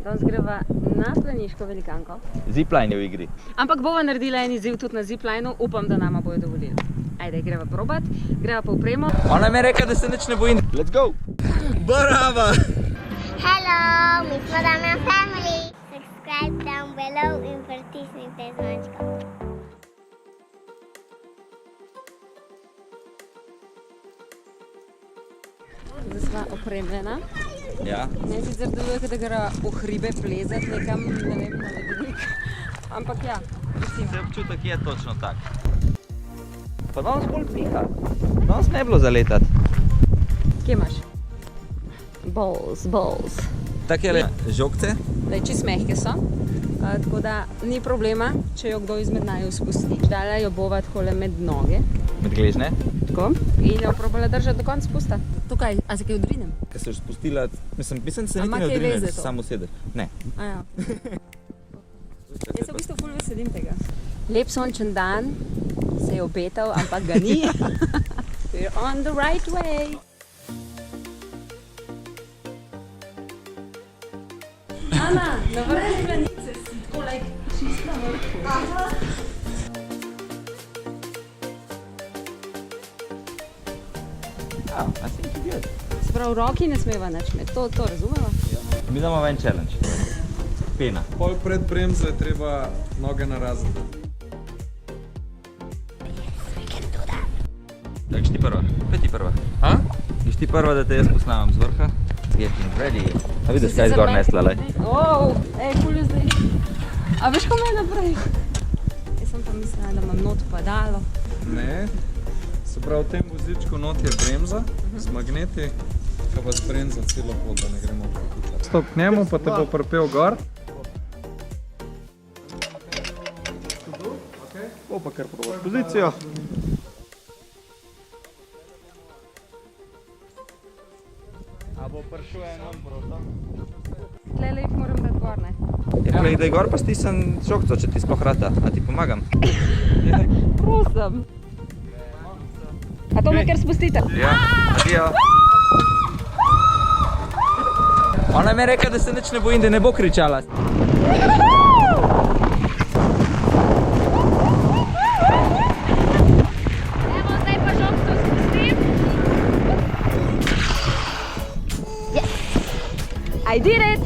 Danes greva na planiško velikanko. Zipline je v igri. Ampak bova naredila en izziv tudi na ziplineu, upam, da nama bojo dovolili. Ajde, greva probat, greva pa upremo. Ona mi je rekla, da se nič ne bojim. Let's go! Brava! Hello, mi smo Damjan Family. Subscribe down below in pritisnite zvončko. Zdaj sva opremljena. Ja. Meni sicer deluje, da greva v hribe plezat nekam, ne vem, na ledenik. Ampak ja, recimo. Se občutek je točno tak. Pa danes bolj piha. Danes ne bilo zaletati. Kje imaš? Balls. Takele žogce. Daj, čist mehke so, tako da ni problema, če jo kdo izmed naju spusti. Dala jo bova takole med noge. Med gležne. Tako. In jo probala držati do konca spusta. Tukaj, a se kaj odrinem? Ker se je spustila, mislim, da se niti ne odrine, samo sedeš. Ne. Aja. Jaz se v bistvu ful veselim tega. Lep sončen dan se je obetal, ampak ga ni. We're on the right way. Ana, na vrhu planice si tako čist na vrhu. I think you're good. Se pravi, roki ne smeva nič imeti, to razumeva? Mi damo en challenge. Pena. Pol pred bremzo je treba noge naraziti. Tak, ti prva. Kaj ti prva? A? Ješ ti prva, da te jaz posnamam z vrha? Getting ready. A vidiš, kaj zgor nesla, lej? Ful je zdaj. A veš, ko me je naprej? Jaz sem pa mislila, da imam not padalo. Ne. Se pravi, v tem vozičku not je bremza z magneti, ka pa spremza celo pot, da ne gremo prehitro. Stop k njemu, pa te bo pripel gor. Pa kar probaš pozicijo. A bo prišel enom protam? Tlele jih moram dati gor, ne? Ja, da je gor pa stisnem žogco, če ti sploh rata. A ti pomagam? Prosim. A to me kar spustite? Ja, adijo. Ona mi je rekla, da se nič ne bojim, da ne bo kričala. Evo, zdaj pa žogco spustim. Yes! I did it!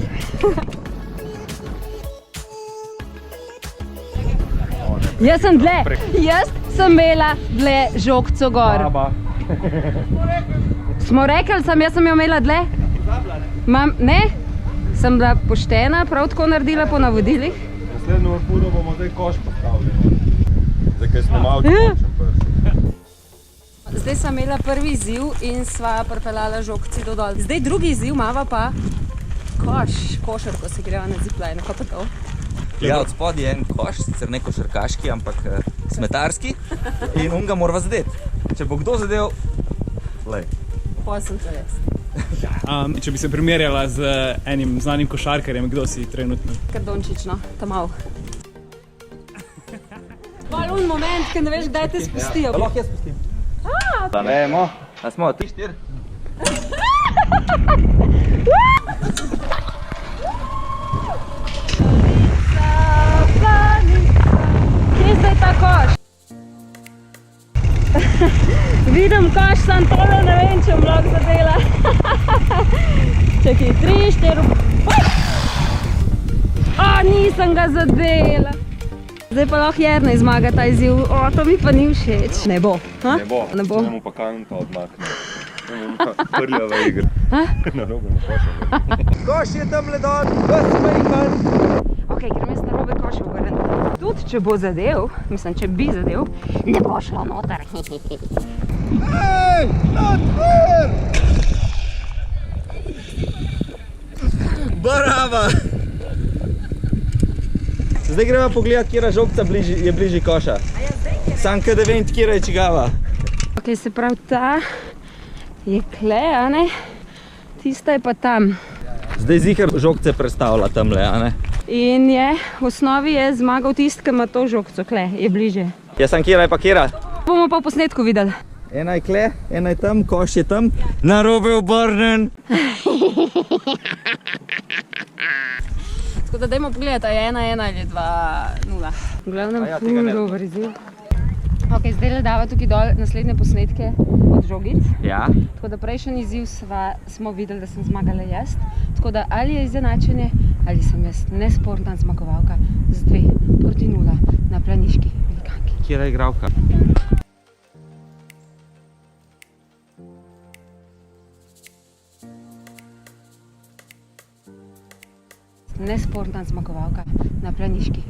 Jaz sem dlje. Jaz sem imela dlje žogco gor. Smo rekli, jaz sem jo imela dlje? Ne? Sem bila poštena, prav tako naredila po navodilih. Naslednjo vrhudo bomo zdaj koš postavili. Zdaj, kaj smo malo končen prvi. Zdaj sem imela prvi izziv in sva pripeljala žogci do dol. Zdaj drugi izziv imava pa košarko se greva na zipline. Kaj pa to? Ja, od spod je en koš, sicer ne košarkaški, ampak smetarski in on ga mora zadeti. Če bo kdo zadev, lej. Posem to jaz. Če bi se primerjala z enim znanim košarkarjem, kdo si trenutno? Kardončič, no, tamav. Bolj un moment, ko ne veš, kdaj te spustijo. Ja, lahko jaz spustim. Dajmo. A smo, 3-4? Kje je zdaj ta koš? Vidim koš, sem tole ne vem, če bom lahko zadela. Čakaj, 3, 4... nisem ga zadela. Zdaj pa lahko Jernej zmaga ta izziv. To mi pa ni všeč. Ne bo. Ne bo. Ne bo. Če pa kanka odmakne. Prljava igra. Na robu na košem. Koš je tam ledon, vesmejkan. Ok, ker mi je starobe koš obrn. Tudi če bo zadev, mislim, če bi zadev, ne bo šlo noter. Ej, not fair! Brava! Zdaj greva pogledat, kjera žogca je bližji koša. Sam kada vem, kjera je čigava. Ok, se pravi, ta je kle, a ne? Tista je pa tam. Zdaj zihar žogce predstavlja tamle, a ne? In je, v osnovi je zmagal tist, ki ima to žogco, kle, je bliže. Ja, sam kjera je pa kjera? Bomo pa v posnetku videli. Ena je kle, ena je tam, koš je tam. Na robe obrnen. Tako da dajmo pogledati, a je 1-1 ali 2-0. V glavnem, ful dober izziv. Ok, zdaj le dava tukaj dol naslednje posnetke od žogic. Ja. Tako da prejšnji izziv smo videli, da sem zmagala jaz. Tako da ali je izenačenje, ali sem jaz nesporna zmagovalka z 2-0 na planiški velikanki. Kjera igralka? Nesporna zmagovalka na planiški